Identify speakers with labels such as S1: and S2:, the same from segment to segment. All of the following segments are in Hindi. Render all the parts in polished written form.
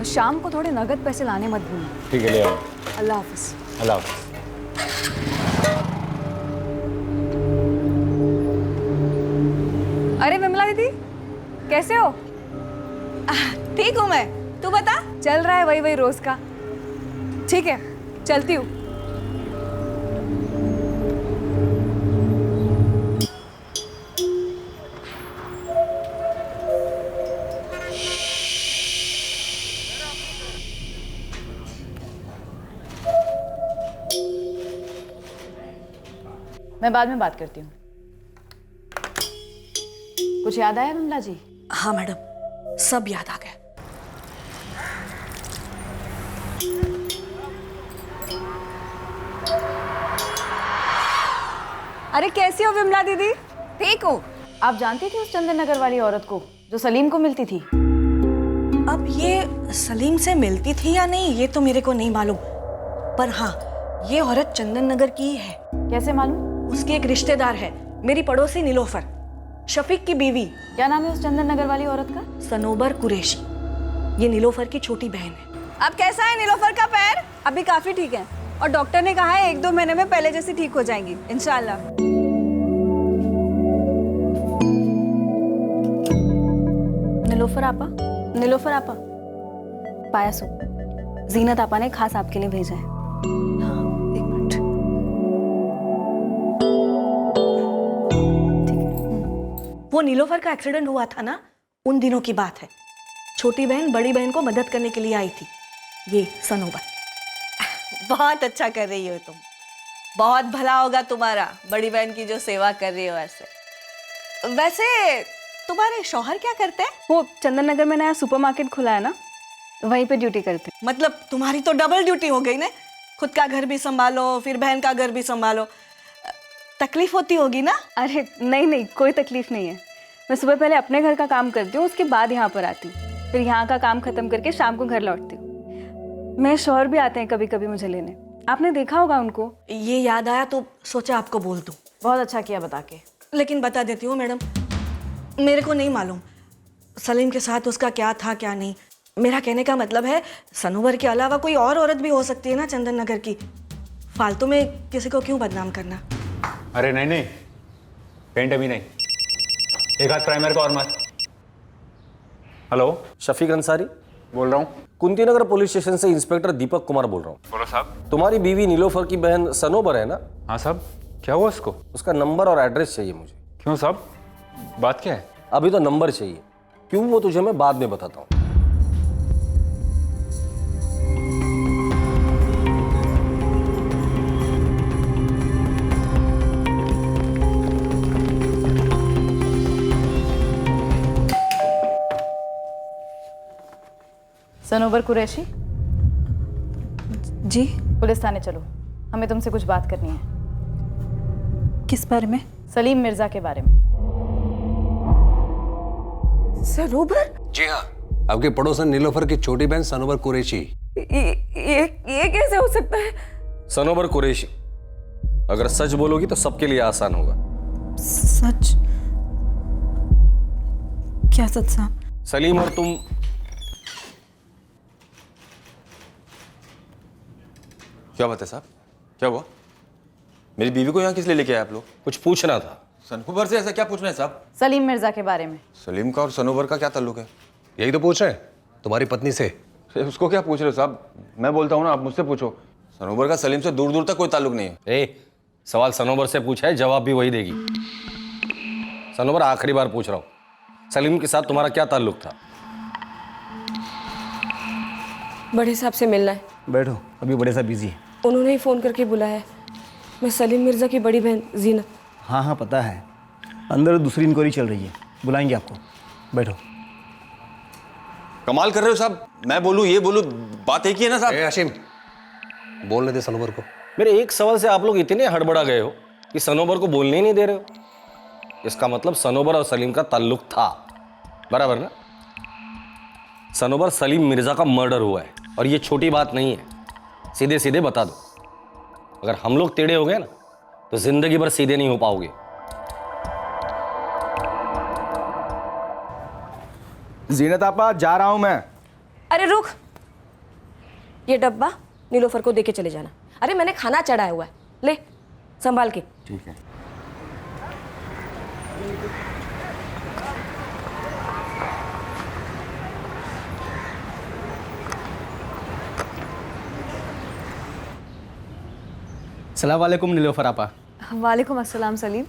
S1: शाम को थोड़े नगद पैसे लाने मत भूलना।
S2: ठीक है, ले आओ।
S1: अल्लाह हाफिज।
S2: अल्लाह हाफिज।
S1: अरे विमला दीदी, कैसे हो?
S3: ठीक हूँ मैं, तू बता।
S1: चल रहा है वही वही रोज का। ठीक है, चलती हूँ।
S4: मैं बाद में बात करती हूँ। कुछ याद आया विमला जी?
S3: हाँ मैडम, सब याद आ गया।
S1: अरे कैसी हो विमला दीदी?
S3: ठीक हूँ।
S4: आप जानती थी उस चंदन नगर वाली औरत को जो सलीम को मिलती थी?
S3: अब ये सलीम से मिलती थी या नहीं ये तो मेरे को नहीं मालूम, पर हाँ ये औरत चंदन नगर की ही है।
S4: कैसे मालूम?
S3: उसकी एक रिश्तेदार है, मेरी पड़ोसी नीलोफर, शफीक की बीवी।
S4: क्या नाम है उस चंदन नगर वाली औरत का?
S3: सनोबर कुरैशी। ये नीलोफर की छोटी बहन है। अब कैसा है नीलोफर का पैर?
S1: अभी काफी ठीक है और डॉक्टर ने कहा है 1-2 महीने में पहले जैसी ठीक हो जाएंगी इंशाल्लाह।
S4: नीलोफर आपा पाया सूप जीनत आपा ने खास आपके लिए भेजा है।
S3: हाँ, एक मिनट। वो नीलोफर का एक्सीडेंट हुआ था ना, उन दिनों की बात है। छोटी बहन बड़ी बहन को मदद करने के लिए आई थी। ये सनोबर। बहुत अच्छा कर रही हो तुम, बहुत भला होगा तुम्हारा, बड़ी बहन की जो सेवा कर रही हो। ऐसे वैसे तुम्हारे शौहर क्या करते हैं?
S1: वो चंदन नगर में नया सुपरमार्केट खुला है ना, वहीं पे ड्यूटी करते हैं।
S3: मतलब तुम्हारी तो डबल ड्यूटी हो गई ना, खुद का घर भी संभालो फिर बहन का घर भी संभालो। तकलीफ होती होगी ना?
S1: अरे नहीं, कोई तकलीफ नहीं है। मैं सुबह पहले अपने घर का काम करती हूँ, उसके बाद यहाँ पर आती हूँ, फिर यहाँ का काम खत्म करके शाम को घर लौटती हूँ। मेरे शौहर भी आते हैं कभी कभी मुझे लेने, आपने देखा होगा उनको।
S3: ये याद आया तो सोचा आपको बोल दूं।
S4: बहुत अच्छा किया बता के।
S3: लेकिन बता देती हूँ मैडम, मेरे को नहीं मालूम सलीम के साथ उसका क्या था क्या नहीं। मेरा कहने का मतलब है सनोवर के अलावा कोई और औरत भी हो सकती है ना चंदन नगर की। फालतू में किसी को क्यों बदनाम करना।
S2: अरे नहीं, पेंट अभी नहीं, एक हाथ प्राइमर का और मत। हेलो,
S5: शफीक अंसारी
S2: बोल रहा हूँ।
S5: कुंती नगर पुलिस स्टेशन से इंस्पेक्टर दीपक कुमार बोल रहा हूँ।
S2: बोलो साहब।
S5: तुम्हारी बीवी नीलोफर की बहन सनोबर है ना?
S2: हाँ साहब, क्या हुआ उसको?
S5: उसका नंबर और एड्रेस चाहिए मुझे।
S2: क्यों साहब, बात क्या है?
S5: अभी तो नंबर चाहिए, क्यों वो तुझे मैं बाद में बताता हूँ।
S4: सनोबर कुरैशी,
S1: जी?
S4: पुलिस थाने चलो, हमें तुमसे कुछ बात करनी है।
S1: किस बारे में?
S4: सलीम मिर्जा के बारे में।
S3: सनोबर?
S6: जी हाँ, आपके पड़ोसन नीलोफर की छोटी बहन सनोबर कुरैशी।
S1: ये कैसे हो सकता है?
S5: सनोबर कुरैशी, अगर सच बोलोगी तो सबके लिए आसान होगा।
S1: सच? क्या सच साहब?
S5: सलीम और तुम
S7: क्या बात है साहब, क्या हुआ? मेरी बीवी को यहाँ किस लिए लेके आए आप लोग?
S5: कुछ पूछना था।
S7: सनोबर से ऐसा क्या पूछना है साहब?
S4: सलीम मिर्जा के बारे में।
S7: सलीम का और सनोबर का क्या ताल्लुक है?
S6: यही तो पूछ रहे हैं तुम्हारी पत्नी से।
S7: उसको क्या पूछ रहे हो साहब? मैं बोलता हूँ ना, आप मुझसे पूछो। सनोबर का सलीम से दूर दूर तक कोई ताल्लुक नहीं है।
S5: सवाल सनोबर से पूछा है, जवाब भी वही देगी। सनोबर, आखिरी बार पूछ रहा हूँ, सलीम के साथ तुम्हारा क्या ताल्लुक था?
S8: बड़े साहब से मिलना है।
S9: बैठो, अभी बड़े साहब बिजी है।
S8: उन्होंने ही फ़ोन करके बुलाया है। मैं सलीम मिर्ज़ा की बड़ी बहन जीनत।
S9: हाँ पता है, अंदर दूसरी इंक्वायरी चल रही है, बुलाएंगे आपको। बैठो।
S7: कमाल कर रहे हो साहब, मैं बोलूँ ये बोलूँ, बात एक ही है ना साहब।
S6: हाशिम, बोलने दे सनोबर को।
S5: मेरे एक सवाल से आप लोग इतने हड़बड़ा गए हो कि सनोबर को बोलने ही नहीं दे रहे हो। इसका मतलब सनोबर और सलीम का ताल्लुक था, बराबर ना? सनोबर सलीम मिर्जा का मर्डर हुआ है और ये छोटी बात नहीं है। सीधे सीधे बता दो, अगर हम लोग टेढ़े हो गए ना तो जिंदगी भर सीधे नहीं हो पाओगे।
S9: जीनत आपा, जा रहा हूं मैं।
S1: अरे रुक,
S8: ये डब्बा नीलोफर को दे के चले जाना। अरे मैंने खाना चढ़ाया हुआ है, ले संभाल के।
S7: ठीक है।
S9: सलाम वालेकुम नीलोफर आपा।
S1: वालेकुम अस्सलाम सलीम।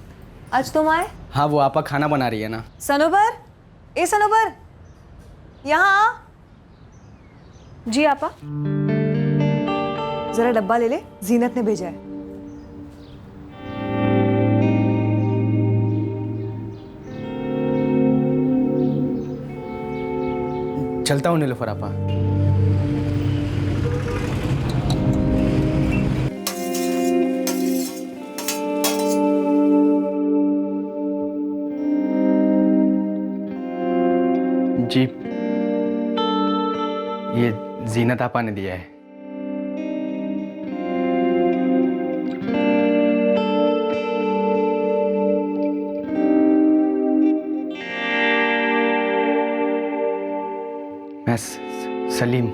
S1: आज तुम आए?
S9: हाँ, वो आपा खाना बना रही है ना।
S1: सनोबर, ए सनोबर, यहाँ आ। जी आपा। जरा डब्बा ले ले, जीनत ने भेजा है।
S9: चलता हूँ नीलोफर आपा। जी, ये जीनत आपा ने दिया है। मैं सलीम,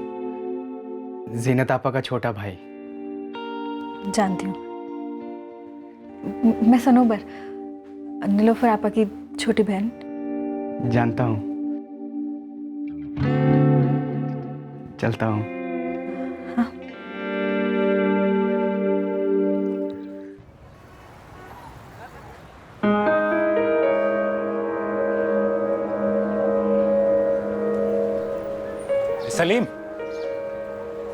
S9: जीनत आपा का छोटा भाई।
S1: जानती हूँ। मैं सनोबर, नीलोफर आपा की छोटी बहन।
S9: जानता हूँ। चलता हूँ।
S2: सलीम,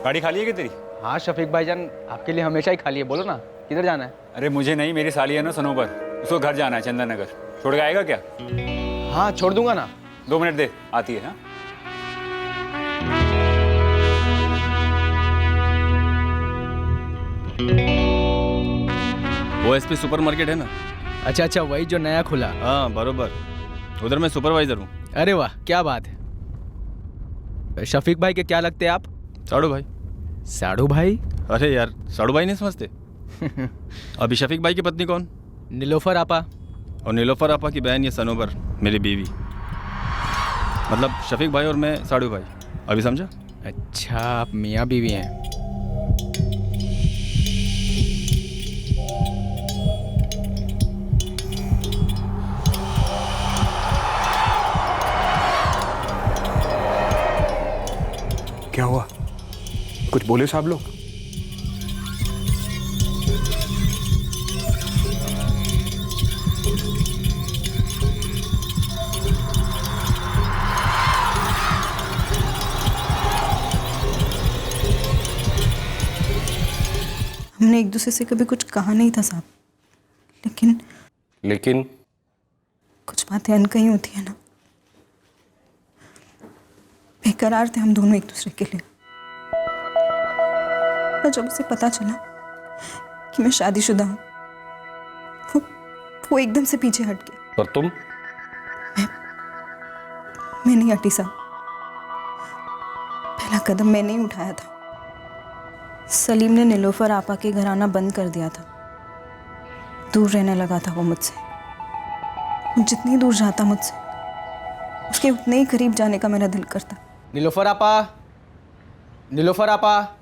S2: गाड़ी खाली है क्या तेरी?
S9: हाँ शफीक भाईजान, आपके लिए हमेशा ही खाली है। बोलो ना, किधर जाना है?
S2: अरे मुझे नहीं, मेरी साली है ना सनोबर, उसको घर जाना है चंदन नगर। छोड़ के आएगा क्या?
S9: हाँ, छोड़ दूंगा ना।
S2: 2 मिनट दे, आती है। हाँ,
S7: OSP सुपरमार्केट है ना?
S9: अच्छा अच्छा, वही जो नया खुला।
S7: हाँ बरोबर, उधर मैं सुपरवाइजर हूँ।
S9: अरे वाह, क्या बात है। शफीक भाई के क्या लगते हैं आप?
S7: साड़ू भाई।
S9: साड़ू भाई?
S7: अरे यार, साड़ू भाई नहीं समझते? अभी शफीक भाई की पत्नी कौन?
S9: नीलोफर आपा।
S7: और नीलोफर आपा की बहन ये सनोबर, मेरी बीवी। मतलब शफीक भाई और मैं साड़ू भाई। अभी समझा?
S9: अच्छा, आप मियाँ बीवी हैं।
S6: क्या हुआ? कुछ बोले साहब लोग?
S3: हमने एक दूसरे से कभी कुछ कहा नहीं था साहब,
S5: लेकिन
S3: कुछ बातें अनकही होती है ना। बेकरार थे हम दोनों एक दूसरे के लिए। पर जब उसे पता चला कि मैं शादीशुदा हूँ, वो एकदम से पीछे हट गया।
S5: और तुम?
S3: मैं नहीं हटी साहब। पहला कदम मैंने ही उठाया था। सलीम ने नीलोफर आपा के घर आना बंद कर दिया था। दूर रहने लगा था वो मुझसे। जितनी दूर जाता मुझसे, उसके उतने ही करीब जाने का मेरा दिल करता।
S9: नीलोफर आपा, नीलोफर आपा।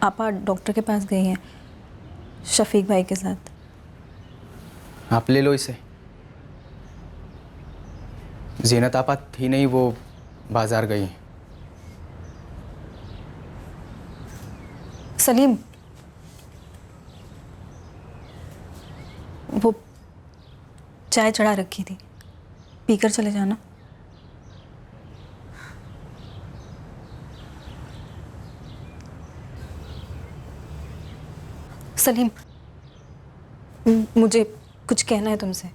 S1: आपा डॉक्टर के पास गई हैं शफीक भाई के साथ।
S9: आप ले लो इसे। जीनत आपा थी नहीं, वो बाजार गई।
S1: सलीम, वो चाय चढ़ा रखी थी, पीकर चले जाना। सलीम, मुझे कुछ कहना है तुमसे।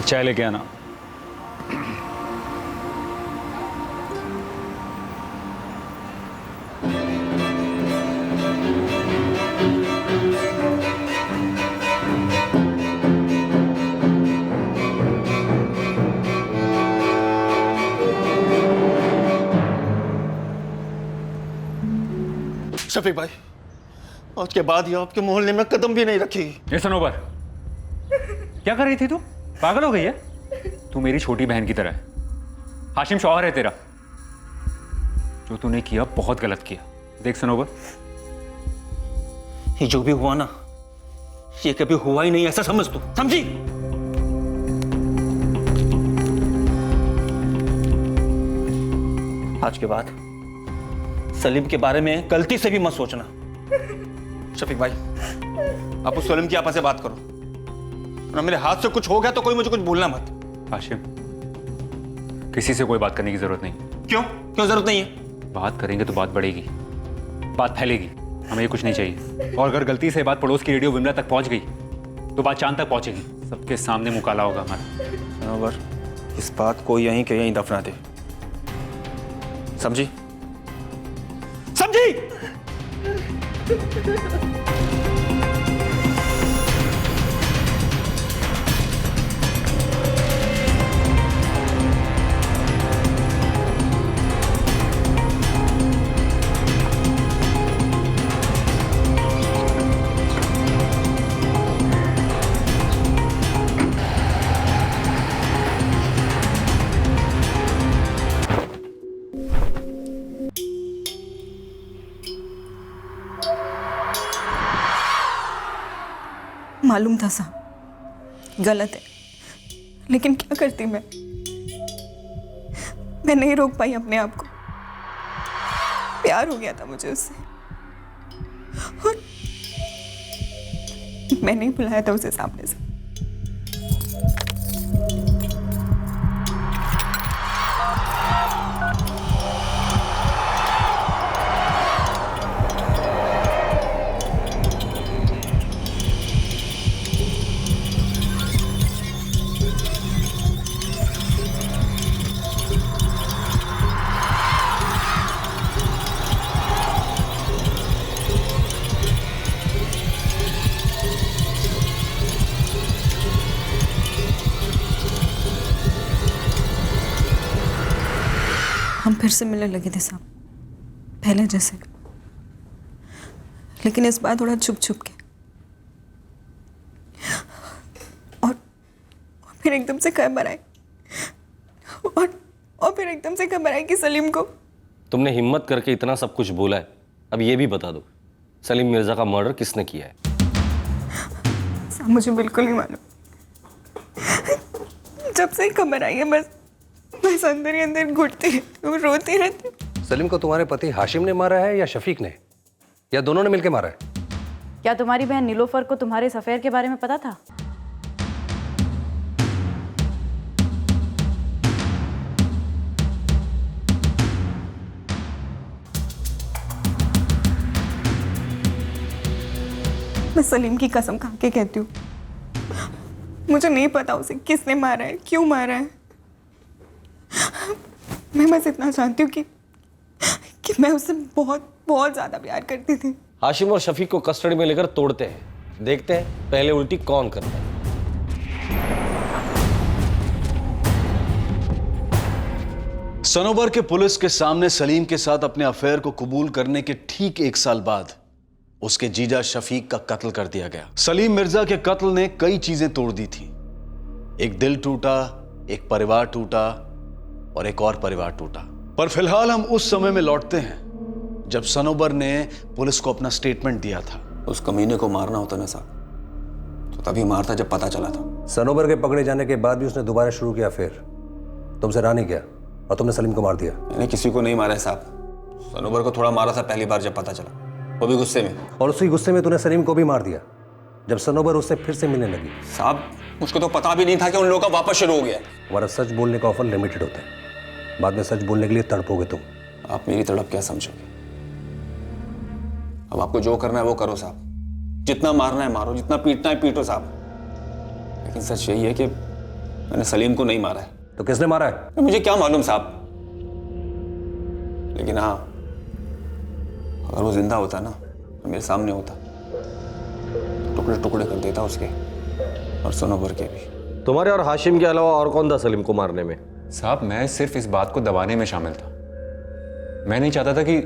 S2: चाय लेके आना।
S10: शफीक भाई, आज के बाद ये आपके मोहल्ले में कदम भी नहीं रखेगी।
S2: ये सनोबर, क्या कर रही थी तू? पागल हो गई है? तू मेरी छोटी बहन की तरह है। हाशिम शौहर है तेरा। जो तूने किया बहुत गलत किया। देख सनोबर,
S10: ये जो भी हुआ ना, ये कभी हुआ ही नहीं, ऐसा समझ तू, समझी? आज के बाद सलीम के बारे में गलती से भी मत सोचना। शफीक भाई, आप उस सलीम की आपस से बात करो ना। मेरे हाथ से कुछ हो गया तो कोई मुझे कुछ बोलना मत।
S2: हाशिम, किसी से कोई बात करने की जरूरत नहीं।
S10: क्यों क्यों जरूरत नहीं है?
S2: बात करेंगे तो बात बढ़ेगी, बात फैलेगी। हमें ये कुछ नहीं चाहिए। और अगर गलती से बात पड़ोस की रेडियो विमला तक पहुंच गई तो बात चांद तक पहुंचेगी। सबके सामने मुकाला होगा हमारा।
S10: सनोबर, इस बात को यहीं के यहीं दफना दे, समझी? समझी?
S3: मालूम था साहब, गलत है, लेकिन क्या करती मैं नहीं रोक पाई अपने आप को। प्यार हो गया था मुझे उससे और मैं नहीं बुलाया था उसे सामने से। हम फिर से मिलने लगे थे साहब, पहले जैसे, लेकिन इस बार थोड़ा छुप छुप के। और फिर एकदम से खबर आई और फिर एकदम से खबर आई कि सलीम को।
S5: तुमने हिम्मत करके इतना सब कुछ बोला है, अब ये भी बता दो सलीम मिर्जा का मर्डर किसने किया है?
S3: साहब मुझे बिल्कुल नहीं मालूम। जब से ही खबर आई है बस अंदर ही अंदर घुटती रहती हूँ, रोती रहती हूँ।
S6: सलीम को तुम्हारे पति हाशिम ने मारा है या शफीक ने, या दोनों ने मिलकर मारा है?
S4: क्या तुम्हारी बहन नीलोफर को तुम्हारे इस अफेयर के बारे में पता था?
S3: मैं सलीम की कसम खा के कहती हूँ, मुझे नहीं पता उसे किसने मारा है, क्यों मारा है। मैं बस इतना जानती हूँ कि मैं उससे बहुत बहुत ज्यादा प्यार करती थी।
S5: हाशिम और शफीक को कस्टडी में लेकर तोड़ते हैं, देखते हैं पहले उल्टी कौन करता है।
S11: सनोबर के पुलिस के सामने सलीम के साथ अपने अफेयर को कबूल करने के ठीक 1 साल बाद उसके जीजा शफीक का कत्ल कर दिया गया। सलीम मिर्जा के कत्ल ने कई चीजें तोड़ दी थी। एक दिल टूटा, एक परिवार टूटा और एक और परिवार टूटा। पर फिलहाल हम उस समय में लौटते हैं जब सनोबर ने पुलिस को अपना स्टेटमेंट दिया था।
S12: उस कमीने को मारना होता ना साहब तो तभी मारता जब पता चला था।
S6: सनोबर के पकड़े जाने के बाद भी उसने दोबारा शुरू किया फिर तुमसे रानी किया और तुमने सलीम को मार दिया।
S12: मैंने किसी को नहीं मारा है साहब, सनोबर को थोड़ा मारा था पहली बार जब पता चला, वो भी गुस्से में।
S6: और उसी गुस्से में तूने सलीम को भी मार दिया जब सनोबर उससे फिर से मिलने लगी।
S12: साहब मुझको तो पता भी नहीं था कि उन लोगों का वापस शुरू हो गया।
S6: हमारा सच बोलने का ऑफर लिमिटेड होता है, बाद में सच बोलने के लिए तड़पोगे तुम।
S12: आप मेरी तड़प क्या समझोगे? अब आपको जो करना है वो करो साहब, जितना मारना है मारो, जितना पीटना है पीटो साहब। लेकिन सच यही है कि मैंने सलीम को नहीं मारा है।
S6: तो किसने मारा है?
S12: मुझे क्या मालूम साहब, लेकिन हाँ, अगर वो जिंदा होता ना तो मेरे सामने होता, टुकड़े टुकड़े कर देता उसके और सनोबर के भी।
S5: तुम्हारे और हाशिम के अलावा और कौन था सलीम को मारने में?
S2: साहब मैं सिर्फ इस बात को दबाने में शामिल था। मैं नहीं चाहता था कि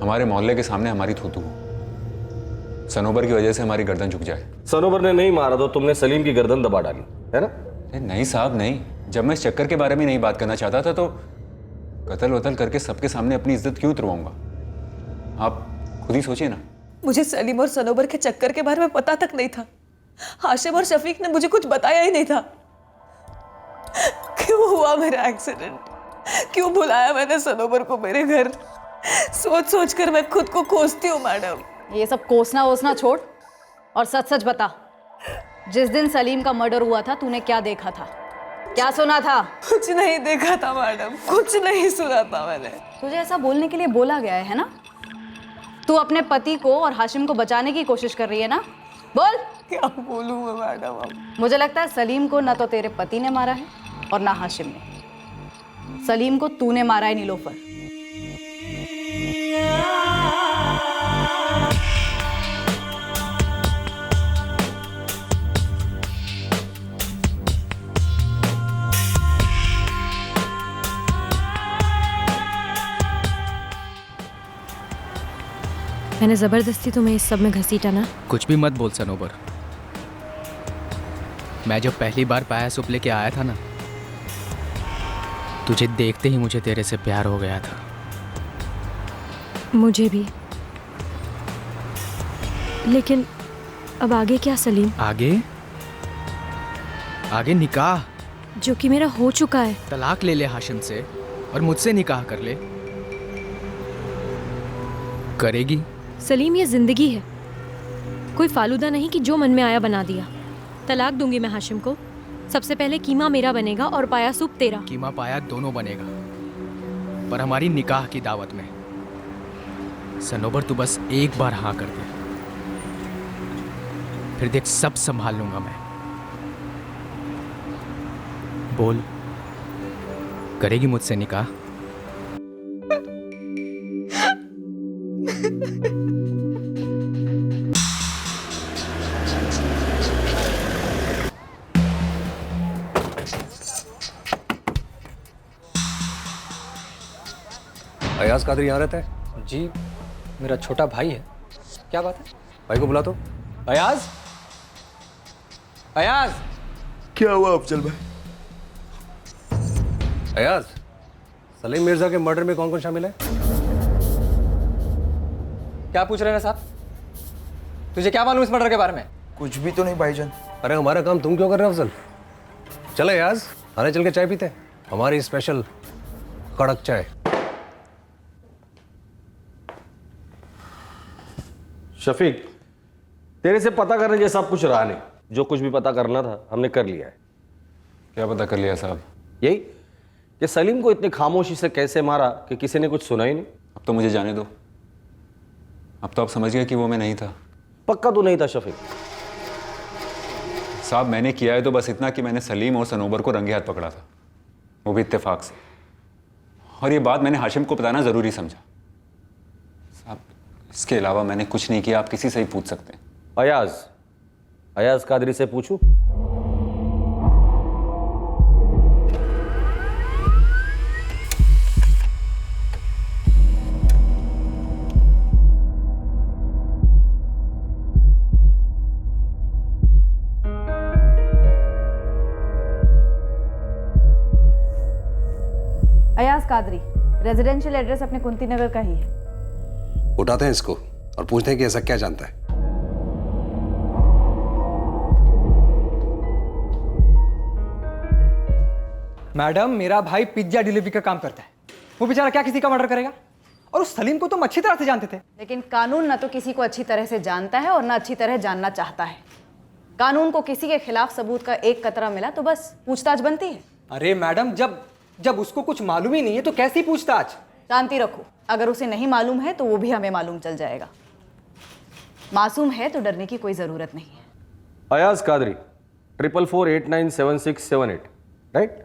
S2: हमारे मोहल्ले के सामने हमारी थूथू हो, सनोबर की वजह से हमारी गर्दन झुक जाए।
S5: सनोबर ने नहीं मारा तो तुमने सलीम की गर्दन दबा डाली, है ना?
S2: नहीं साहब नहीं, जब मैं इस चक्कर के बारे में नहीं बात करना चाहता था तो कत्ल वतल करके सबके सामने अपनी इज्जत क्यों उतरवाऊंगा? आप खुद ही सोचिए ना।
S3: मुझे सलीम और सनोबर के चक्कर के बारे में पता तक नहीं था। हाशिम और शफीक ने मुझे कुछ बताया ही नहीं था। क्यों हुआ मेरा एक्सीडेंट? क्यों बुलाया मैंने सनोबर को मेरे घर? सोच सोच कर मैं खुद को कोसती हूँ मैडम।
S4: ये सब कोसना वोसना छोड़ और सच सच बता, जिस दिन सलीम का मर्डर हुआ था तूने क्या देखा था, क्या सुना था?
S3: कुछ नहीं देखा था मैडम, कुछ नहीं सुना था मैंने।
S4: तुझे ऐसा बोलने के लिए बोला गया है ना? तू अपने पति को और हाशिम को बचाने की कोशिश कर रही है ना? बोल।
S3: क्या बोलूं मैं मैडम अब?
S4: मुझे लगता है सलीम को ना तो तेरे पति ने मारा है और ना हाशिम ने। सलीम को तूने मारा है नीलोफर।
S8: मैंने जबरदस्ती तुम्हें इस सब में घसीटा ना?
S13: कुछ भी मत बोल सनोबर। मैं जब पहली बार पाया सूप लेके आया था ना, तुझे देखते ही मुझे तेरे से प्यार हो गया था।
S8: मुझे भी। लेकिन अब आगे क्या सलीम?
S13: आगे? आगे निकाह,
S8: जो कि मेरा हो चुका है।
S13: तलाक ले ले हाशिम से और मुझसे निकाह कर ले। करेगी?
S8: सलीम ये जिंदगी है, कोई फालूदा नहीं कि जो मन में आया बना दिया। तलाक दूंगी मैं हाशिम को। सबसे पहले कीमा मेरा बनेगा और पाया सूप तेरा।
S13: कीमा पाया दोनों बनेगा, पर हमारी निकाह की दावत में। सनोबर तू बस एक बार हाँ कर दे, फिर देख सब संभाल लूंगा मैं। बोल, करेगी मुझसे निकाह?
S6: अयाज कादरी यहाँ रहता है?
S13: जी, मेरा छोटा भाई है। क्या बात है?
S6: भाई को बुला तो।
S13: अयाज, अयाज।
S11: क्या हुआ अफजल भाई?
S6: अयाज, सलीम मिर्जा के मर्डर में कौन कौन शामिल है?
S13: क्या पूछ रहे हैं साहब? तुझे क्या मालूम इस मर्डर के बारे में?
S9: कुछ भी तो नहीं भाईजान।
S6: अरे हमारा काम तुम क्यों कर रहे हो अफजल? चले अयाज, आने चल के चाय पीते हैं, हमारी स्पेशल कड़क चाय।
S5: शफीक, तेरे से पता करने जैसा अब कुछ रहा नहीं। जो कुछ भी पता करना था हमने कर लिया है।
S2: क्या पता कर लिया साहब?
S5: यही कि सलीम को इतनी खामोशी से कैसे मारा कि किसी ने कुछ सुना ही नहीं।
S2: अब तो मुझे जाने दो। अब तो आप समझ गए कि वो मैं नहीं था।
S5: पक्का तो नहीं था शफीक?
S2: साहब मैंने किया है तो बस इतना कि मैंने सलीम और सनोबर को रंगे हाथ पकड़ा था, वो भी इत्तेफाक से। और ये बात मैंने हाशिम को बताना ज़रूरी समझा। साहब इसके अलावा मैंने कुछ नहीं किया, आप किसी से ही पूछ सकते हैं।
S5: अयाज कादरी से पूछूं?
S4: अयाज कादरी, रेजिडेंशियल एड्रेस अपने कुंती नगर का ही है।
S6: उठाते हैं इसको और पूछते हैं कि ऐसा क्या जानता है।
S13: मैडम, मेरा भाई पिज्जा डिलीवरी का काम करता है। वो बेचारा क्या किसी का मर्डर करेगा? और उस सलीम को तुम अच्छी तरह से जानते थे।
S4: लेकिन कानून ना तो किसी को अच्छी तरह से जानता है और ना अच्छी तरह जानना चाहता है। कानून को किसी के खिलाफ सबूत का एक कतरा मिला तो बस पूछताछ बनती है।
S13: अरे मैडम, जब उसको कुछ मालूम ही नहीं है तो कैसी पूछताछ?
S4: शांति रखो, अगर उसे नहीं मालूम है तो वो भी हमें मालूम चल जाएगा। मासूम है तो डरने की कोई जरूरत नहीं है।
S5: अयाज कादरी, 44497678, राइट?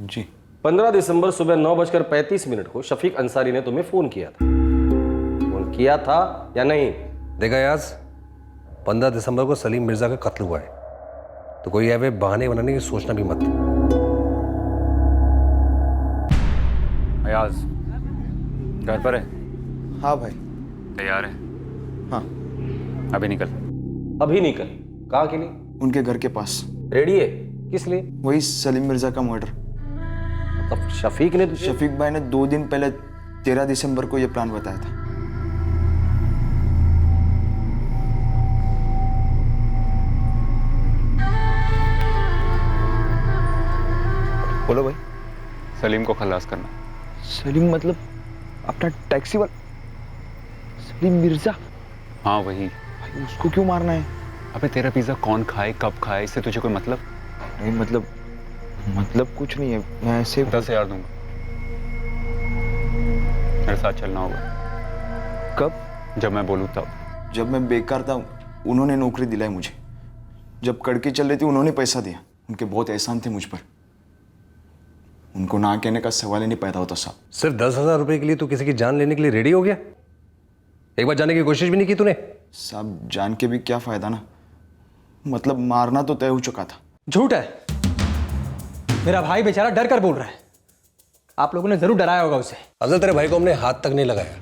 S11: जी।
S5: 15 दिसंबर सुबह 9:35 को शफीक अंसारी ने तुम्हें फोन किया था। फोन किया था या नहीं?
S6: देखा याज, 15 दिसंबर को सलीम मिर्जा का कत्ल हुआ है, तो कोई ऐसे बहाने बनाने की सोचना भी मत।
S2: अयाज घर पर है?
S12: हाँ भाई।
S2: तैयार है?
S12: हाँ।
S2: अभी निकल।
S5: अभी निकल? कहाँ के लिए?
S12: उनके घर के पास।
S5: रेडी है? किस लिए?
S12: वही सलीम मिर्जा का मर्डर।
S5: मतलब शफीक ने
S12: शफीक भाई ने 2 दिन पहले 13 दिसंबर को यह प्लान बताया था। बोलो भाई।
S2: सलीम को खलास करना।
S12: सलीम मतलब अपना टैक्सी वाला सलीम मिर्जा?
S2: हाँ वही।
S12: भाई उसको क्यों मारना है?
S2: अबे तेरा पिज्जा कौन खाए, कब खाए, इससे तुझे कोई मतलब?
S12: नहीं मतलब कुछ नहीं है, मैं ऐसे
S2: 10,000 दूंगा। मेरे साथ चलना होगा।
S12: कब?
S2: जब मैं बोलूँ तब।
S12: जब मैं बेकार था उन्होंने नौकरी दिलाई मुझे। जब कड़की चल रही थी उन्होंने पैसा दिया। उनके बहुत एहसान थे मुझ पर। उनको ना कहने का सवाल ही नहीं पैदा होता साहब।
S6: सिर्फ 10,000 रुपए के लिए तू किसी की जान लेने के लिए रेडी हो गया? एक बार जाने की कोशिश भी नहीं की तूने?
S12: साहब जान के भी क्या फायदा ना, मतलब मारना तो तय हो चुका था।
S13: झूठ है। मेरा भाई बेचारा डर कर बोल रहा है। आप लोगों ने जरूर डराया होगा उसे।
S6: अफजल तेरे भाई को हमने हाथ तक नहीं लगाया,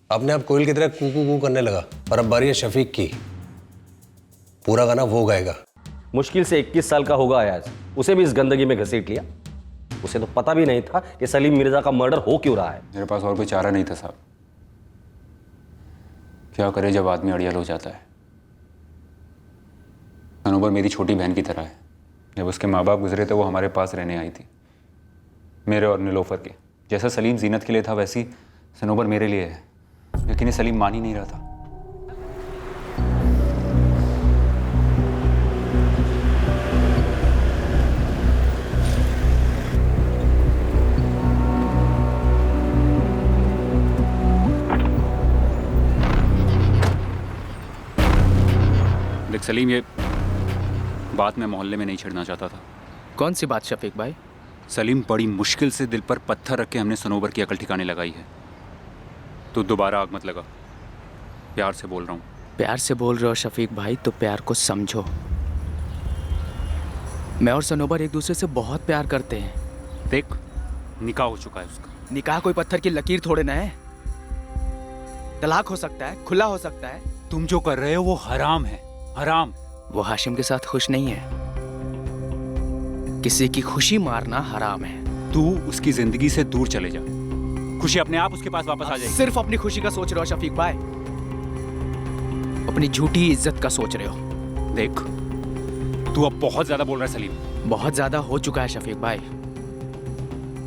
S6: अपने आप कोयल की तरह कू कू कू करने लगा। और अब बारी है शफीक की, पूरा गाना वो गाएगा।
S5: मुश्किल से 21 साल का होगा अयाज, उसे भी इस गंदगी में घसीट लिया। उसे तो पता भी नहीं था कि सलीम मिर्जा का मर्डर हो क्यों रहा है।
S2: मेरे पास और कोई चारा नहीं था साहब। क्या करे जब आदमी अड़ियल हो जाता है। सनोबर मेरी छोटी बहन की तरह है। जब उसके माँ बाप गुजरे थे वो हमारे पास रहने आई थी, मेरे और नीलोफर के। जैसा सलीम जीनत के लिए था वैसी सनोबर मेरे लिए है, लेकिन ये सलीम मान ही नहीं रहा था। देख सलीम, ये बात मैं मोहल्ले में नहीं छेड़ना चाहता था।
S13: कौन सी बात शफीक भाई?
S2: सलीम, बड़ी मुश्किल से दिल पर पत्थर रख के हमने सनोबर की अकल ठिकाने लगाई है। तो दोबारा आग मत लगा, प्यार से बोल रहा हूँ।
S13: प्यार से बोल रहे हो शफीक भाई तो प्यार को समझो। मैं और सनोबर एक दूसरे से बहुत प्यार करते हैं।
S2: देख, निकाह हो चुका है उसका।
S13: निकाह कोई पत्थर की लकीर थोड़े ना है। तलाक हो सकता है, खुला हो सकता है।
S2: तुम जो कर रहे हो वो हराम है, हराम।
S13: वो हाशिम के साथ खुश नहीं है। किसी की खुशी मारना हराम है।
S2: तू उसकी जिंदगी से दूर चले जा, खुशी अपने आप उसके पास वापस आ जाएगी।
S13: सिर्फ अपनी खुशी का सोच रहे हो शफीक भाई, अपनी झूठी इज्जत का सोच रहे हो।
S2: देख, तू अब बहुत ज्यादा बोल रहा है सलीम।
S13: बहुत ज्यादा हो चुका है शफीक भाई।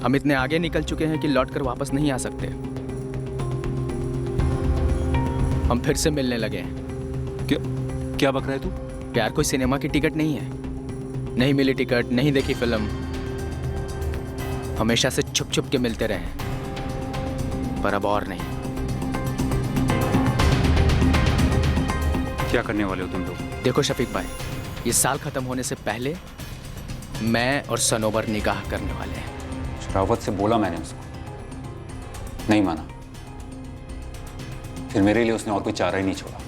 S13: हम इतने आगे निकल चुके हैं कि लौट कर वापस नहीं आ सकते। हम फिर से मिलने लगे हैं।
S2: क्या बक रहा है तू?
S13: प्यार कोई सिनेमा की टिकट नहीं है। नहीं मिली टिकट, नहीं देखी फिल्म, हमेशा से छुप छुप के मिलते रहे, पर अब और नहीं।
S2: क्या करने वाले हो तुम लोग?
S13: देखो शफीक भाई, ये साल खत्म होने से पहले मैं और सनोबर निकाह करने वाले हैं।
S2: शरावत से बोला मैंने उसको, नहीं माना। फिर मेरे लिए उसने और कोई चारा ही नहीं छोड़ा।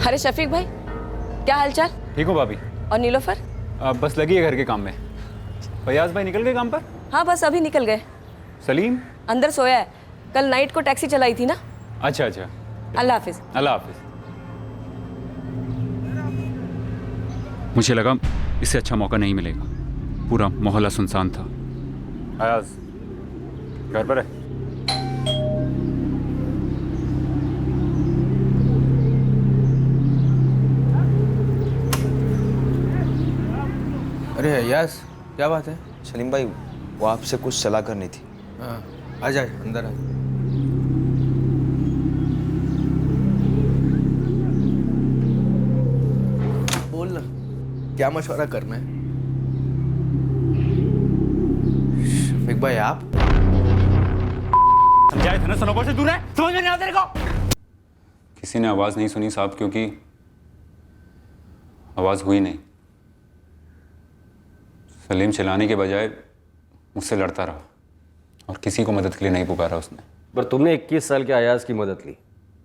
S3: अरे शफीक भाई, क्या हालचाल?
S2: ठीक हो भाभी?
S3: और नीलोफर?
S2: बस लगी है घर के काम में। फयाज भाई निकल गए काम पर?
S3: हाँ बस अभी निकल गए।
S2: सलीम
S3: अंदर सोया है, कल नाइट को टैक्सी चलाई थी ना।
S2: अच्छा अच्छा,
S3: अल्लाह हाफिज।
S2: अल्लाह हाफिज। मुझे लगा इससे अच्छा मौका नहीं मिलेगा, पूरा मोहल्ला सुनसान था। फयाज घर पर है?
S13: अरे अयास, क्या बात है?
S12: सलीम भाई, वो आपसे कुछ सलाह करनी थी।
S13: हाँ, आ जा अंदर आ। बोल ना, क्या मशवरा करना है? शफीक भाई आप
S2: समझाए थे ना, सनोबर से दूर है, समझ में नहीं आता तेरे को? किसी ने आवाज नहीं सुनी साहब, क्योंकि आवाज हुई नहीं। सलीम चिल्लाने के बजाय मुझसे लड़ता रहा और किसी को मदद के लिए नहीं पुकारा उसने।
S5: पर तुमने 21 साल के अयाज की मदद ली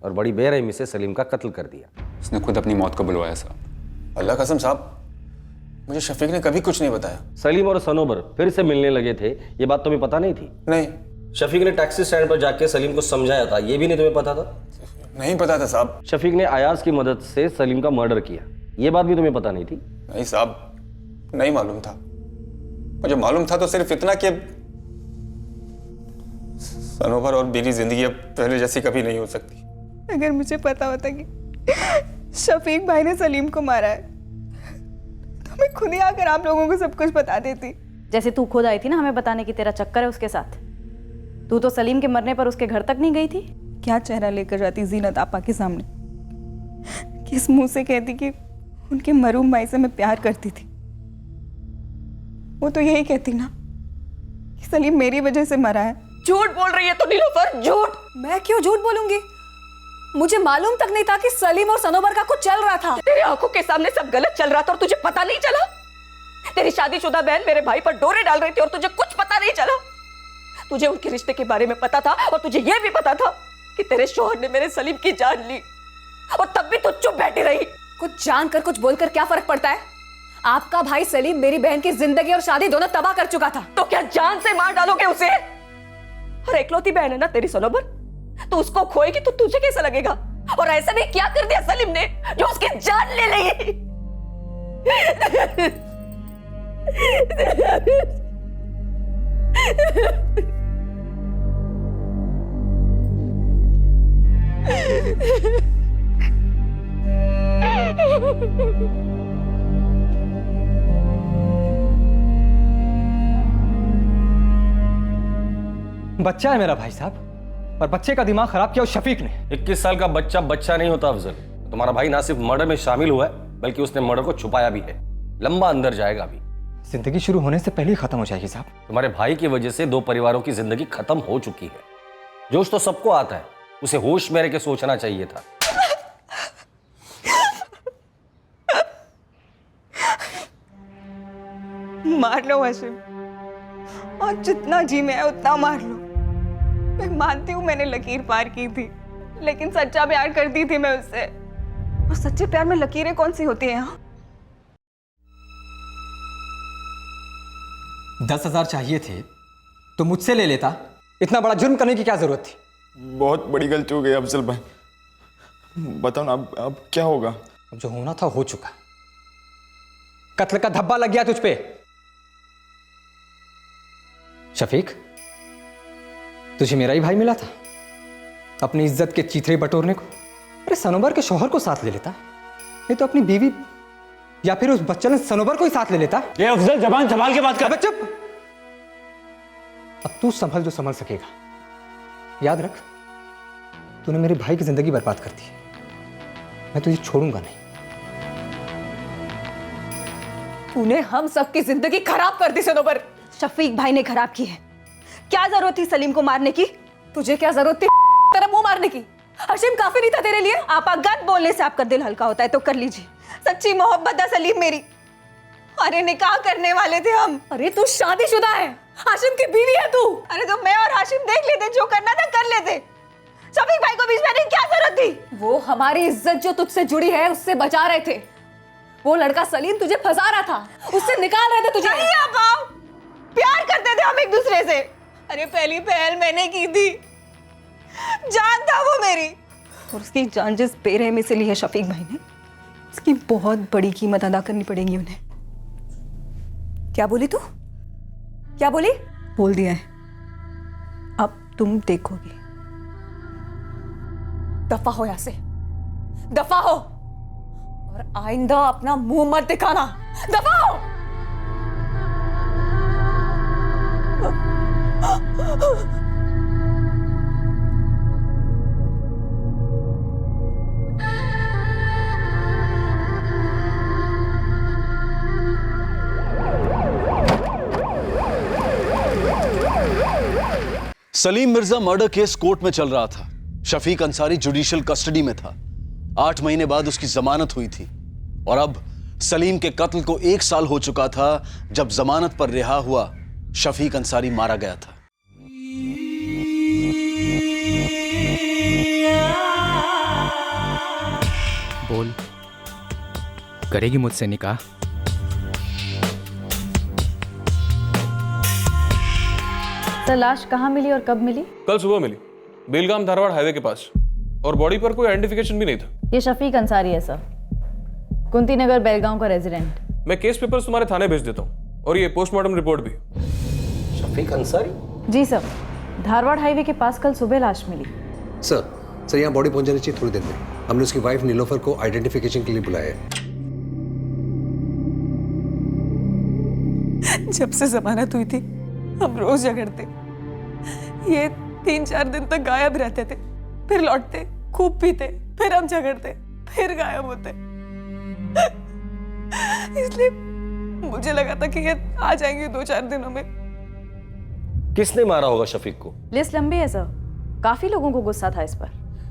S5: और बड़ी बेरहमी से सलीम का कत्ल कर दिया।
S2: उसने खुद अपनी मौत को बुलवाया साहब।
S12: अल्लाह कसम साहब, मुझे शफीक ने कभी कुछ नहीं बताया।
S5: सलीम और सनोबर फिर से मिलने लगे थे, ये बात तुम्हें पता नहीं थी?
S12: नहीं।
S5: शफीक ने टैक्सी स्टैंड पर जाके सलीम को समझाया था, ये भी नहीं तुम्हें पता था?
S12: नहीं पता था साहब।
S5: शफीक ने अयाज की मदद से सलीम का मर्डर किया, ये बात भी तुम्हें पता नहीं थी?
S12: नहीं साहब, नहीं मालूम था। मुझे मालूम था तो सिर्फ इतना कि सनोबर और मेरी जिंदगी अब पहले जैसी कभी नहीं हो सकती।
S1: अगर मुझे पता होता कि शफीक भाई ने सलीम को मारा है तो मैं खुद ही आकर आप लोगों को सब कुछ बता देती।
S4: जैसे तू खुद आई थी ना हमें बताने की तेरा चक्कर है उसके साथ। तू तो सलीम के मरने पर उसके घर तक नहीं गई थी।
S1: क्या चेहरा लेकर जाती जीनत आपा के सामने, किस मुंह से कहती कि उनके मरूम भाई से मैं प्यार करती थी। वो तो यही कहती ना कि सलीम मेरी वजह से मरा है।
S3: झूठ बोल रही है तो नीलोफर, झूठ। मैं क्यों झूठ बोलूंगी? मुझे मालूम तक नहीं था कि सलीम और सनोबर का कुछ चल रहा था। तेरे आंखों के सामने सब गलत चल रहा था और तुझे पता नहीं चला? तेरी शादीशुदा बहन मेरे भाई पर डोरे डाल रही थी और तुझे कुछ पता नहीं चला? तुझे उनके रिश्ते के बारे में पता था और तुझे यह भी पता था कि तेरे शौहर ने मेरे सलीम की जान ली, और तब भी तू चुप बैठी रही। कुछ जानकर कुछ बोलकर क्या फर्क पड़ता है? आपका भाई सलीम मेरी बहन की जिंदगी और शादी दोनों तबाह कर चुका था, तो क्या जान से मार डालोगे उसे? और एकलौती बहन है ना तेरी सनोबर, तो उसको खोएगी तो तुझे कैसा लगेगा? और ऐसा नहीं क्या कर दिया सलीम ने जो उसकी जान ले ली?
S13: बच्चा है मेरा भाई साहब, और बच्चे का दिमाग खराब किया उस शफीक ने।
S5: 21 साल का बच्चा बच्चा नहीं होता अफजल। तुम्हारा भाई ना सिर्फ मर्डर में शामिल हुआ है बल्कि उसने मर्डर को छुपाया भी है। लंबा अंदर जाएगा अभी।
S13: जिंदगी शुरू होने से पहले ही खत्म हो जाएगी साहब।
S5: तुम्हारे भाई की वजह से 2 परिवारों की जिंदगी खत्म हो चुकी है। जोश तो सबको आता है, उसे होश में रह के सोचना चाहिए था।
S1: मार लो हाशिम, और जितना जी में है उतना मार लो। मैं मानती हूँ मैंने लकीर पार की थी, लेकिन सच्चा प्यार करती थी मैं उससे। और सच्चे प्यार में लकीरें कौन सी होती हैं? यहाँ
S13: 10,000 चाहिए थे तो मुझसे ले लेता। इतना बड़ा जुर्म करने की क्या जरूरत थी?
S12: बहुत बड़ी गलती हो गई अफजल भाई। बताओ ना अब क्या होगा?
S13: अब जो होना था हो चुका। कत्ल का धब्बा लग गया तुझ पे। शफीक, तुझे मेरा ही भाई मिला था अपनी इज्जत के चीथड़े बटोरने को। अरे सनोबर के शौहर को साथ ले लेता, नहीं तो अपनी बीवी या फिर उस बच्चन सनोबर को ही साथ ले लेता।
S2: ये अफजल, जबान संभाल के बात कर।
S13: चुप। अब तू संभल जो संभल सकेगा। याद रख, तूने मेरे भाई की जिंदगी बर्बाद कर दी, मैं तुझे छोड़ूंगा नहीं।
S3: तूने हम सबकी जिंदगी खराब कर दी सनोबर।
S1: शफीक भाई ने खराब की है। क्या जरूरत थी सलीम को मारने की?
S3: तुझे क्या जरूरत थी तेरा मुंह मारने की? हाशिम काफी नहीं था तेरे लिए?
S1: आप गलत बोलने से आपका दिल हल्का होता है तो कर लीजिए। सच्ची मोहब्बत है सलीम मेरी। अरे निकाह करने वाले थे हम।
S3: अरे तू शादीशुदा है, हाशिम की बीवी है तू।
S1: अरे तो मैं और हाशिम देख लेते, जो करना था कर लेते। शफीक भाई को बीच में आने की क्या जरूरत थी?
S3: वो हमारी इज्जत जो तुझसे जुड़ी है उससे बचा रहे थे। वो लड़का सलीम तुझे फंसा रहा था, उससे निकाल रहे थे तुझे।
S1: नहीं आप आओ, प्यार करते थे हम एक दूसरे से। अरे पहली पहल मैंने की थी, जान था वो मेरी। और उसकी जान जिस बेरहमी से ली है शफीक भाई ने, उसकी बहुत बड़ी कीमत अदा करनी पड़ेगी उन्हें।
S3: क्या बोली तू? क्या बोली?
S1: बोल दिया है, अब तुम देखोगे।
S3: दफा हो यहाँ से, दफा हो, और आइंदा अपना मुंह मत दिखाना। दफा हो।
S11: Salim Mirza murder case court में चल रहा था। शफीक अंसारी जुडिशियल कस्टडी में था। 8 महीने बाद उसकी जमानत हुई थी और अब सलीम के कत्ल को 1 साल हो चुका था जब जमानत पर रिहा हुआ शफीक अंसारी मारा गया था।
S13: बोल, करेगी मुझसे निकाह?
S4: सर लाश कहाँ मिली और कब मिली?
S14: कल सुबह मिली, बेलगाम धारवाड़ हाईवे के पास, और बॉडी पर कोई आइडेंटिफिकेशन भी नहीं था।
S4: ये शफीक अंसारी है सर, कुंती नगर बेलगांव का रेजिडेंट।
S14: मैं केस पेपर्स तुम्हारे थाने भेज देता हूँ और ये पोस्टमार्टम रिपोर्ट भी।
S5: शफीक अंसारी?
S4: जी सर, धारवाड़ हाईवे के पास कल सुबह लाश मिली।
S6: सर यहाँ बॉडी पहुंच जानी चाहिए थोड़ी देर में। हमने उसकी वाइफ नीलोफर को आइडेंटिफिकेशन के लिए बुलाया है।
S3: जब से जमानत हुई थी हम रोज झगड़ते। ये 3-4 दिन तक गायब रहते थे, फिर लौटते, खूब पीते, फिर हम झगड़ते, फिर गायब होते। इसलिए मुझे लगा था कि ये आ जाएंगे 2-4 दिनों में।
S5: किसने मारा होगा शफीक को?
S4: लिस्ट लंबी है सर, काफी लोगों को गुस्सा था इस पर।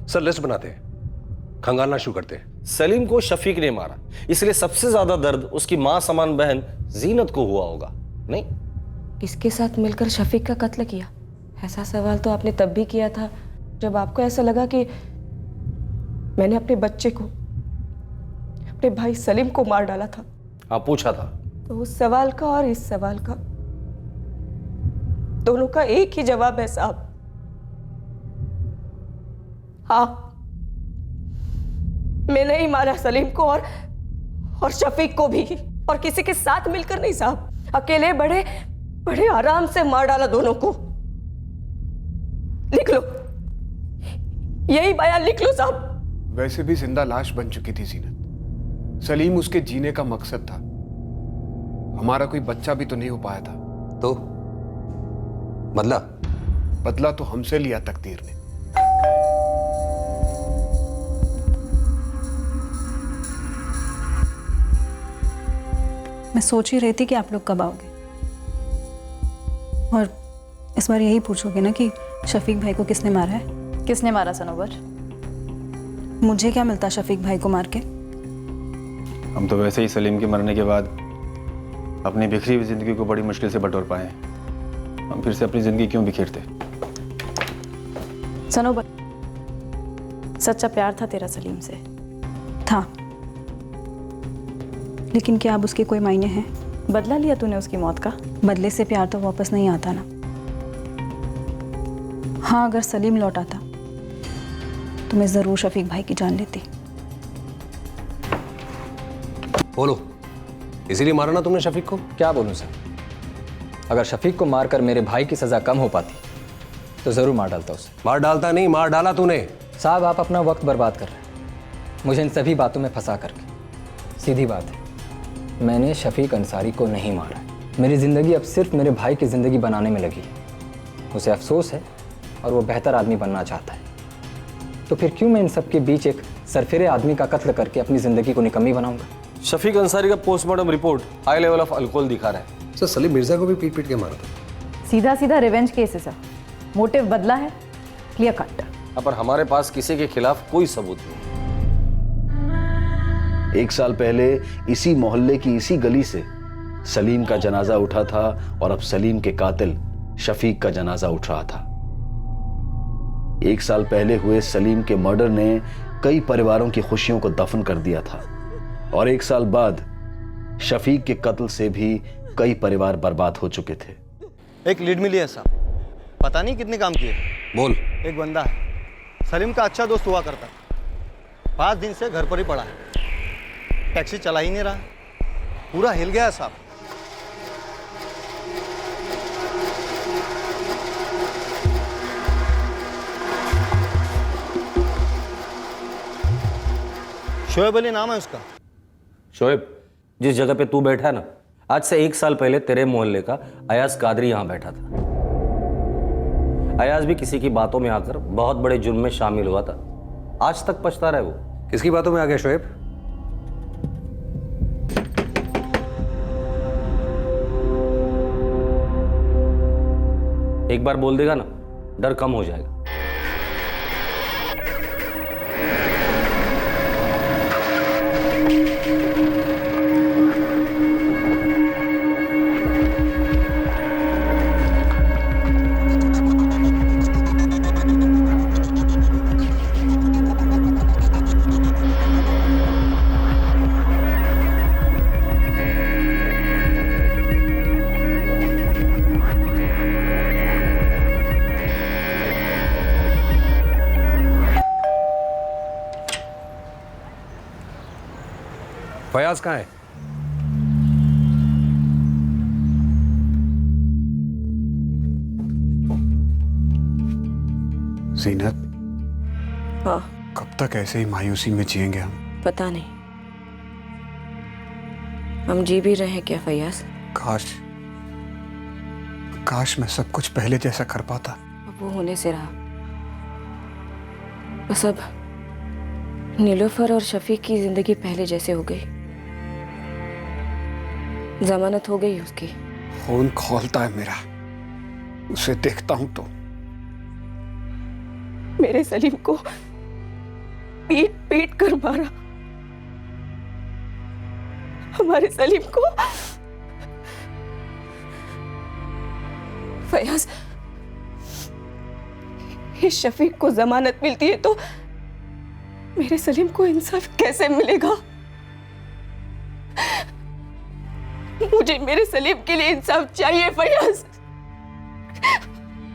S6: सर लिस्ट बनाते हैं, खंगालना शुरू करते हैं।
S5: सलीम को शफीक ने मारा, इसलिए सबसे ज्यादा दर्द उसकी मां समान बहन जीनत को हुआ होगा, नहीं?
S3: किसके साथ मिलकर शफीक का कत्ल किया? ऐसा सवाल तो आपने तब भी किया था जब आपको ऐसा लगा कि मैंने अपने बच्चे को, अपने भाई सलीम को मार डाला था।
S5: हाँ, पूछा था।
S3: तो उस सवाल का और इस सवाल का दोनों का एक ही जवाब है साहब। हाँ, मैंने ही मारा सलीम को और शफीक को भी, और किसी के साथ मिलकर नहीं साहब, अकेले बड़े बड़े आराम से मार डाला दोनों को। लिख लो, यही बयान लिख लो साहब।
S15: वैसे भी जिंदा लाश बन चुकी थी जीनत। सलीम उसके जीने का मकसद था। हमारा कोई बच्चा भी तो नहीं हो पाया था।
S6: तो बदला?
S15: बदला तो हमसे लिया तकदीर ने।
S1: मैं सोच ही रही थी कि आप लोग कब आओगे, और इस बार यही पूछोगे ना कि शफीक भाई को किसने मारा है।
S4: किसने मारा सनोवर?
S1: मुझे क्या मिलता शफीक भाई को मार के?
S7: हम तो वैसे ही सलीम के मरने के बाद अपनी बिखरी हुई जिंदगी को बड़ी मुश्किल से बटोर पाए। हम फिर से अपनी जिंदगी क्यों बिखेरते?
S4: सनोवर, सच्चा प्यार था तेरा सलीम से?
S1: था, लेकिन क्या अब उसके कोई मायने हैं?
S4: बदला लिया तूने उसकी मौत का?
S1: बदले से प्यार तो वापस नहीं आता ना। हाँ, अगर सलीम लौट आता तो मैं जरूर शफीक भाई की जान लेती।
S6: बोलो, इसीलिए मारा ना तुमने शफीक को?
S13: क्या बोलूं सर, अगर शफीक को मारकर मेरे भाई की सजा कम हो पाती तो जरूर मार डालता उसे।
S6: मार डालता नहीं, मार डाला तूने।
S13: साहब, आप अपना वक्त बर्बाद कर रहे हैं मुझे इन सभी बातों में फंसा करके। सीधी बात है, मैंने शफीक अंसारी को नहीं मारा। मेरी ज़िंदगी अब सिर्फ मेरे भाई की ज़िंदगी बनाने में लगी है। उसे अफसोस है और वो बेहतर आदमी बनना चाहता है, तो फिर क्यों मैं इन सब के बीच एक सरफिरे आदमी का कत्ल करके अपनी ज़िंदगी को निकम्मी बनाऊंगा?
S5: शफीक अंसारी का postmortem report high level of alcohol दिखा रहा है।
S6: सर सलीम मिर्जा को भी पीट पीट के मारा था।
S4: सीधा सीधा रिवेंज केस है सर, मोटिव बदला है, क्लियर कट।
S5: पर हमारे पास किसी के खिलाफ कोई सबूत नहीं।
S11: 1 साल पहले इसी मोहल्ले की इसी गली से सलीम का जनाजा उठा था और अब सलीम के कातिल शफीक का जनाजा उठ रहा था। 1 साल पहले हुए सलीम के मर्डर ने कई परिवारों की खुशियों को दफन कर दिया था और 1 साल बाद शफीक के कत्ल से भी कई परिवार बर्बाद हो चुके थे।
S9: एक लीड मिली है साहब, पता नहीं कितने काम किए।
S6: बोल।
S9: एक बंदा है, सलीम का अच्छा दोस्त हुआ करता, 5 दिन से घर पर ही पड़ा है, टैक्सी चला ही नहीं रहा, पूरा हिल गया साहब। शोएब अली नाम है उसका।
S5: शोएब, जिस जगह पे तू बैठा है ना, आज से 1 साल पहले तेरे मोहल्ले का अयाज कादरी यहां बैठा था। अयाज भी किसी की बातों में आकर बहुत बड़े जुर्म में शामिल हुआ था। आज तक पछता रहा है वो।
S6: किसकी बातों में आ गया शोएब?
S5: एक बार बोल देगा ना, डर कम हो जाएगा।
S6: फयाज कहाँ है?
S15: जीनत,
S3: हाँ
S15: कब तक ऐसे ही मायूसी में जिएंगे हम?
S3: पता नहीं, हम जी भी रहे हैं क्या फैयाज?
S15: काश काश मैं सब कुछ पहले जैसा कर पाता।
S3: अब वो होने से रहा। बस अब नीलोफर और शफीक की जिंदगी पहले जैसे हो गई। जमानत हो गई उसकी।
S15: खून खौलता है मेरा उसे देखता हूं तो।
S3: मेरे सलीम को पीट पीट कर मारा, हमारे सलीम को। फयाज, इस शफीक को जमानत मिलती है तो मेरे सलीम को इंसाफ कैसे मिलेगा? मुझे मेरे सलीम के लिए इंसाफ चाहिए फयाज,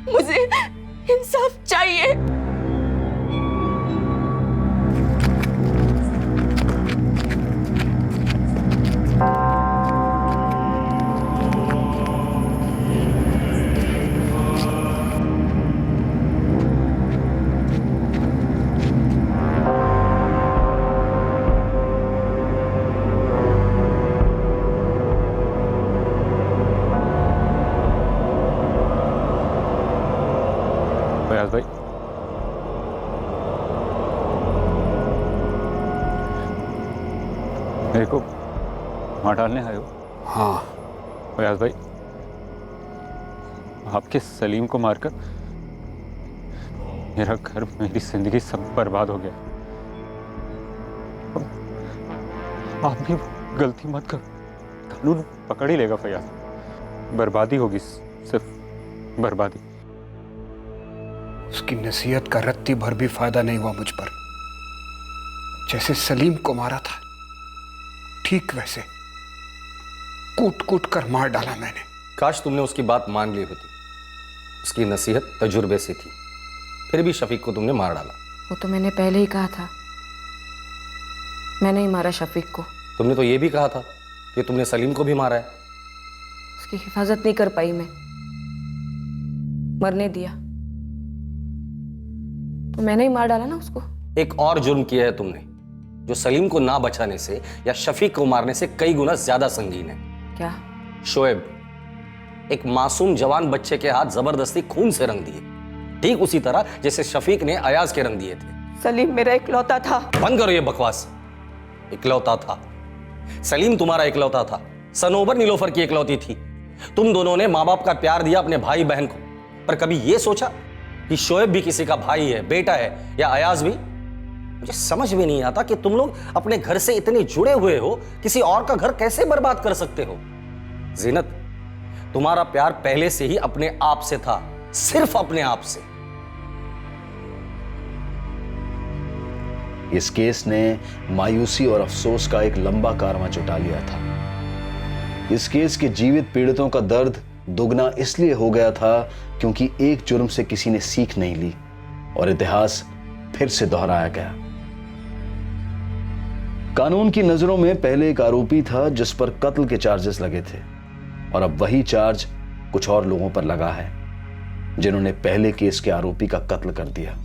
S3: मुझे इंसाफ चाहिए।
S2: फयाज भाई, मेरे को वहाँ डालने आए हो?
S15: हाँ
S2: फयाज भाई, आपके सलीम को मारकर मेरा घर, मेरी जिंदगी सब बर्बाद हो गया। आप भी गलती मत करो, कानून पकड़ ही लेगा फयाज। बर्बादी होगी, सिर्फ बर्बादी।
S15: उसकी नसीहत का रत्ती भर भी फायदा नहीं हुआ मुझ पर। जैसे सलीम को मारा था ठीक वैसे कूट कूट कर मार डाला मैंने।
S5: काश तुमने उसकी बात मान ली होती। उसकी नसीहत तजुर्बे से थी, फिर भी शफीक को तुमने मार डाला।
S3: वो तो मैंने पहले ही कहा था, मैंने ही मारा शफीक को।
S5: तुमने तो ये भी कहा था कि तुमने सलीम को भी मारा है।
S3: उसकी हिफाजत नहीं कर पाई मैं, मरने दिया तो मैंने ही मार डाला ना उसको।
S5: एक और जुर्म किया है तुमने, जो सलीम को ना बचाने से या शफीक को मारने से कई गुना ज्यादा संगीन है।
S3: क्या?
S5: शोएब, एक मासूम जवान बच्चे के हाथ जबरदस्ती खून से रंग दिए, ठीक उसी तरह जैसे शफीक ने अयाज के रंग दिए थे।
S3: सलीम मेरा इकलौता था।
S5: बंद करो ये बकवास। इकलौता था? सलीम तुम्हारा इकलौता था, सनोबर नीलोफर की इकलौती थी। तुम दोनों ने माँ बाप का प्यार दिया अपने भाई बहन को, पर कभी ये सोचा कि शोएब भी किसी का भाई है, बेटा है, या अयाज भी? मुझे समझ में नहीं आता कि तुम लोग अपने घर से इतने जुड़े हुए हो, किसी और का घर कैसे बर्बाद कर सकते हो? जीनत, तुम्हारा प्यार पहले से ही अपने आप से था, सिर्फ अपने आप से।
S11: इस केस ने मायूसी और अफसोस का एक लंबा कारवां जुटा लिया था। इस केस के जीवित पीड़ितों का दर्द दुगना इसलिए हो गया था क्योंकि एक जुर्म से किसी ने सीख नहीं ली और इतिहास फिर से दोहराया गया। कानून की नजरों में पहले एक आरोपी था जिस पर कत्ल के चार्जेस लगे थे, और अब वही चार्ज कुछ और लोगों पर लगा है जिन्होंने पहले केस के आरोपी का कत्ल कर दिया।